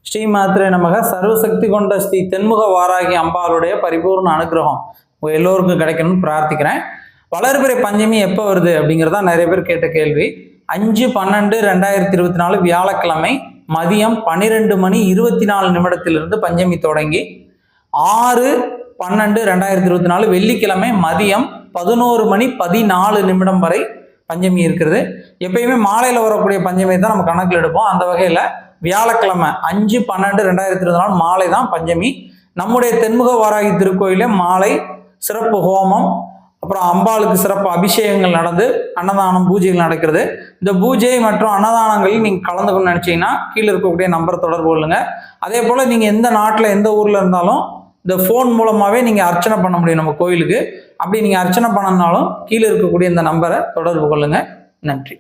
ஸ்ரீமாத்திரே நமக. சர்வசக்தி கொண்ட ஸ்ரீ தென்முக வாராகி அம்பாளுடைய பரிபூர்ண அனுகிரகம் உங்கள் எல்லோருக்கும் கிடைக்கணும்னு பிரார்த்திக்கிறேன். வளர்பிறை பஞ்சமி எப்போ வருது அப்படிங்கிறதான் நிறைய பேர் கேட்ட கேள்வி. 5/12/2024 வியாழக்கிழமை மதியம் 12:24 பஞ்சமி தொடங்கி 6/12/2024 வெள்ளிக்கிழமை மதியம் 11:14 வரை பஞ்சமி இருக்கிறது. எப்பயுமே மாலையில் வரக்கூடிய பஞ்சமி தான் நம்ம கணக்கில் எடுப்போம். அந்த வகையில் வியாழக்கிழமை 5/12/2024 மாலை தான் பஞ்சமி. நம்முடைய தென்முக வாராகி திருக்கோயிலே மாலை சிறப்பு ஹோமம், அப்புறம் அம்பாளுக்கு சிறப்பு அபிஷேகங்கள் நடந்து அன்னதானம் பூஜைகள் நடக்கிறது. இந்த பூஜை மற்றும் அன்னதானங்களில் நீங்கள் கலந்துக்கணும்னு நினச்சிங்கன்னா கீழே இருக்கக்கூடிய நம்பரை தொடர்பு கொள்ளுங்க. அதே போல் நீங்கள் எந்த நாட்டில் எந்த ஊரில் இருந்தாலும் இந்த ஃபோன் மூலமாகவே நீங்கள் அர்ச்சனை பண்ண முடியும் நம்ம கோயிலுக்கு. அப்படி நீங்கள் அர்ச்சனை பண்ணனாலும் கீழே இருக்கக்கூடிய இந்த நம்பரை தொடர்பு கொள்ளுங்கள். நன்றி.